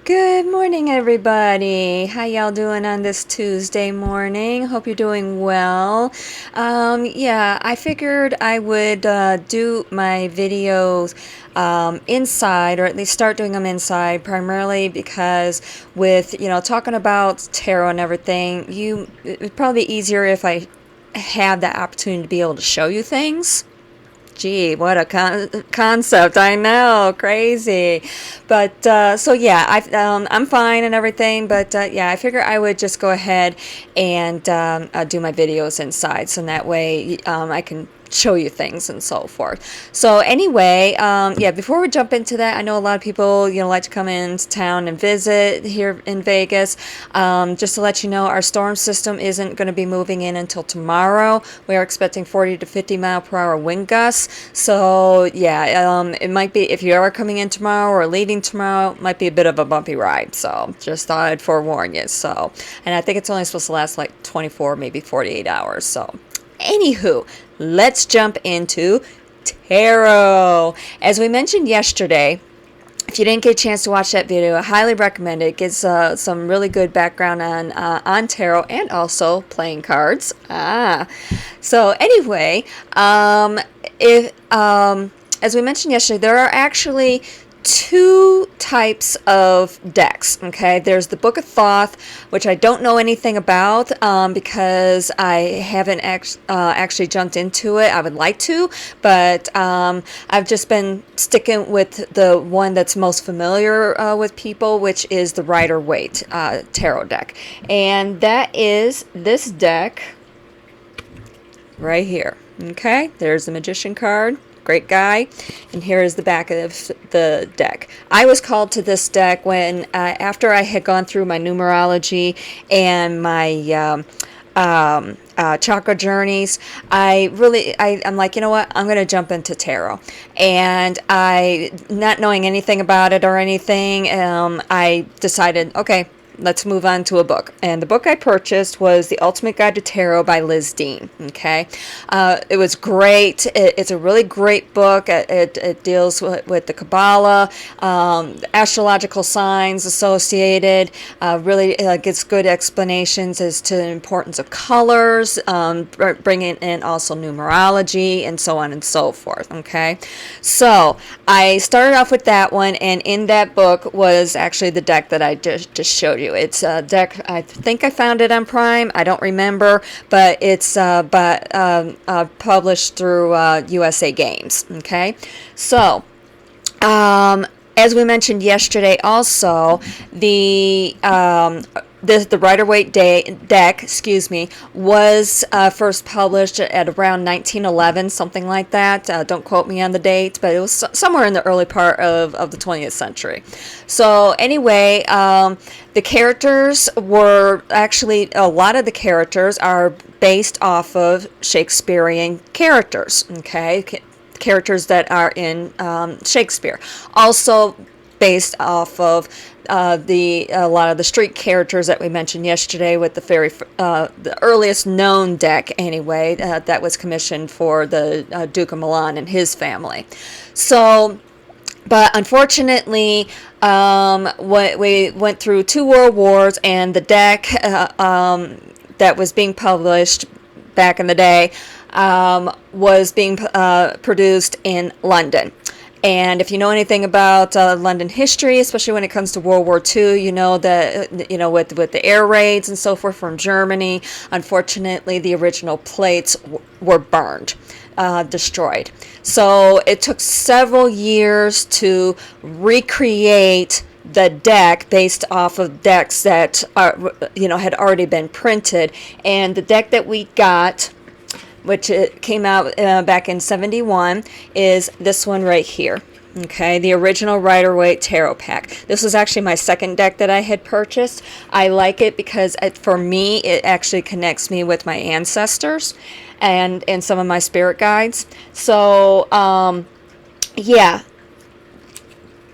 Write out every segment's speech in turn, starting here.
Good morning, everybody. How y'all doing on this Tuesday morning? Hope you're doing well. Yeah, I figured I would do my videos inside, or at least start doing them inside, primarily because with, talking about tarot and everything, it'd probably be easier if I have that opportunity to be able to show you things. Gee, what a concept. I know, crazy. But so yeah, I'm fine and everything. But yeah, I figure I would just go ahead and do my videos inside, so that way I can show you things and so forth. So anyway, yeah, before we jump into that, I know a lot of people, like to come into town and visit here in Vegas. Just to let you know, our storm system isn't going to be moving in until tomorrow. We are expecting 40 to 50 mile per hour wind gusts. So yeah, it might be, if you are coming in tomorrow or leaving tomorrow, it might be a bit of a bumpy ride. So just thought I'd forewarn you. So, and I think it's only supposed to last like 24, maybe 48 hours. So anywho, let's jump into tarot. As we mentioned yesterday, if you didn't get a chance to watch that video, I highly recommend it. It gives some really good background on tarot and also playing cards. So anyway, if as we mentioned yesterday, there are actually two types of decks. Okay, there's the Book of Thoth, which I don't know anything about because I haven't actually jumped into it. I would like to, but I've just been sticking with the one that's most familiar with people, which is the Rider-Waite Tarot Deck, and that is this deck right here. Okay, there's the Magician card. Great guy. And here is the back of the deck. I was called to this deck when after I had gone through my numerology and my chakra journeys. I'm like, you know what, I'm going to jump into tarot. And not knowing anything about it or anything, I decided, okay, let's move on to a book. And the book I purchased was The Ultimate Guide to Tarot by Liz Dean. Okay. It was great. It's a really great book. It deals with the Kabbalah, astrological signs associated, really gives good explanations as to the importance of colors, bringing in also numerology and so on and so forth. Okay. So I started off with that one, and in that book was actually the deck that I just showed you. It's a deck, I think I found it on Prime, I don't remember, but it's published through USA Games. Okay, so as we mentioned yesterday, also the Rider-Waite deck, was first published at around 1911, something like that. Don't quote me on the date, but it was somewhere in the early part of the 20th century. So anyway, the characters were actually, a lot of the characters are based off of Shakespearean characters, okay? Characters that are in Shakespeare. Also based off of a lot of the street characters that we mentioned yesterday, with the earliest known deck anyway, that was commissioned for the Duke of Milan and his family. So, but unfortunately, we went through 2 world wars, and the deck that was being published back in the day was being produced in London. And if you know anything about London history, especially when it comes to World War II, you know that with the air raids and so forth from Germany, unfortunately, the original plates were burned, destroyed. So it took several years to recreate the deck based off of decks that had already been printed. And the deck that we got, which it came out back in 71, is this one right here. Okay, the original Rider-Waite Tarot Pack. This was actually my second deck that I had purchased. I like it because for me, it actually connects me with my ancestors and some of my spirit guides. So, yeah.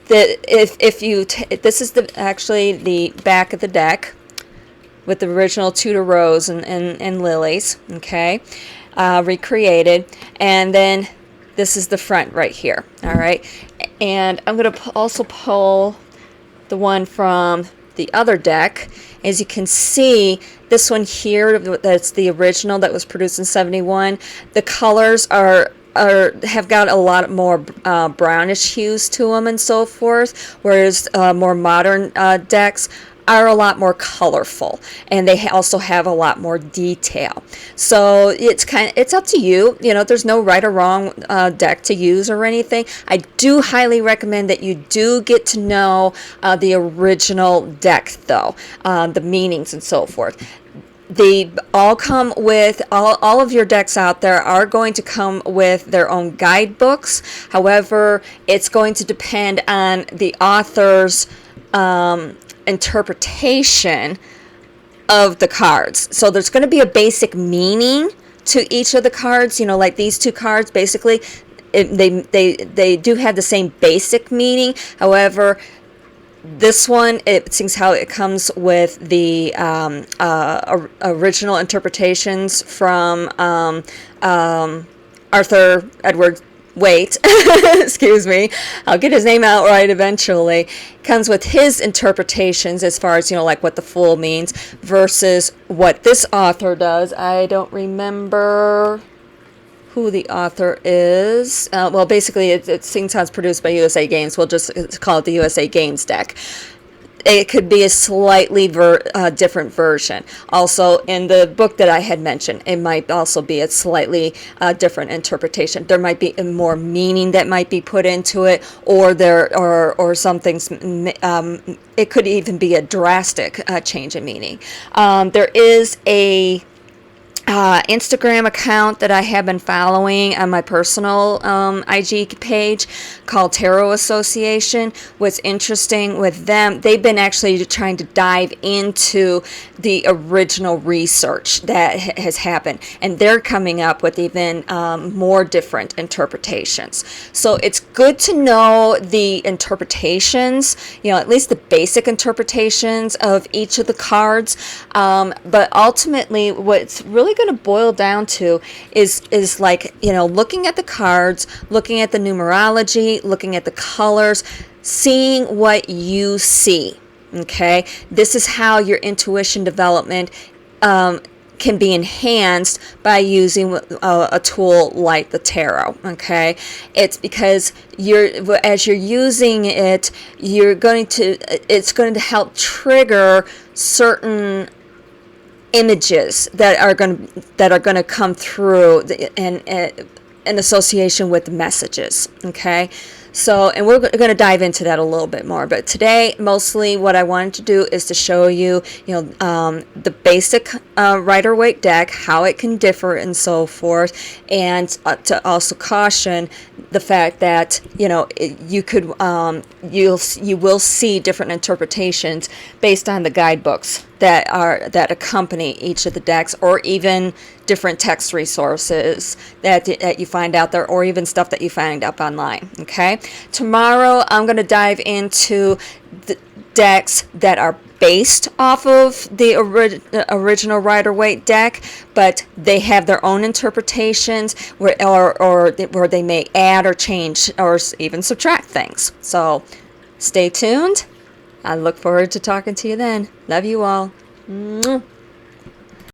This is actually the back of the deck with the original Tudor rose and lilies. Okay. Recreated, and then this is the front right here. All right, and I'm going to also pull the one from the other deck. As you can see, this one here, that's the original that was produced in 71. The colors have got a lot more brownish hues to them and so forth, whereas more modern decks are a lot more colorful, and they also have a lot more detail. So it's up to you. You know, there's no right or wrong deck to use or anything. I do highly recommend that you do get to know the original deck, though, the meanings and so forth. They all come with, all of your decks out there are going to come with their own guidebooks. However, it's going to depend on the author's interpretation of the cards. So there's going to be a basic meaning to each of the cards. You know, like these two cards, basically, they do have the same basic meaning. However, this one, it seems how it comes with the original interpretations from Arthur Edward Waite, excuse me, I'll get his name out right eventually, comes with his interpretations as far as, you know, like what the fool means versus what this author does. I don't remember who the author is. Well, basically, it seems how it's produced by USA Games. We'll just call it the USA Games deck. It could be a slightly different version. Also, in the book that I had mentioned, it might also be a slightly different interpretation. There might be more meaning that might be put into it, or some things. It could even be a drastic change in meaning. There is a Instagram account that I have been following on my personal IG page called Tarot Association. What's interesting with them, they've been actually trying to dive into the original research that has happened, and they're coming up with even more different interpretations. So it's good to know the interpretations, you know, at least the basic interpretations of each of the cards, but ultimately what's really going to boil down to is like, you know, looking at the cards, looking at the numerology, looking at the colors, seeing what you see. Okay, this is how your intuition development can be enhanced by using a tool like the tarot. Okay, it's because as you're using it, it's going to help trigger certain images that are going to come through in association with the messages. Okay, so, and we're going to dive into that a little bit more, but today mostly what I wanted to do is to show you, the basic Rider-Waite deck, how it can differ and so forth, and to also caution the fact that, you know, you will see different interpretations based on the guidebooks that accompany each of the decks, or even different text resources that you find out there, or even stuff that you find up online. Okay, tomorrow I'm going to dive into the decks that are based off of the original Rider-Waite deck, but they have their own interpretations where they may add or change or even subtract things. So stay tuned. I look forward to talking to you then. Love you all. Mwah.